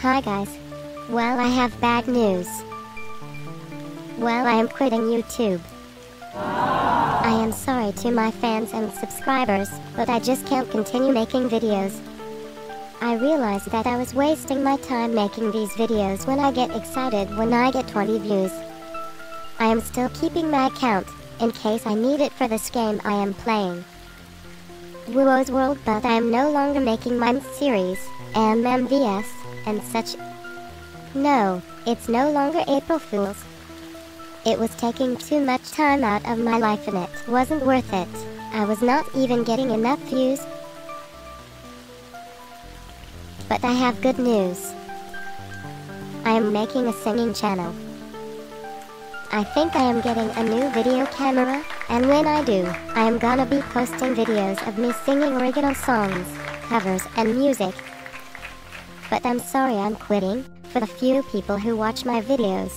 Hi guys. Well, I have bad news. Well, I am quitting YouTube. I am sorry to my fans and subscribers, but I just can't continue making videos. I realized that I was wasting my time making these videos when I get excited when I get 20 views. I am still keeping my account, in case I need it for this game I am playing. Wuo's World, but I am no longer making mine series, MMVS, and such. No, it's no longer April Fool's. It was taking too much time out of my life and it wasn't worth it. I was not even getting enough views. But I have good news. I am making a singing channel. I think I am getting a new video camera, and when I do, I am gonna be posting videos of me singing original songs, covers, and music. But I'm sorry I'm quitting, for the few people who watch my videos.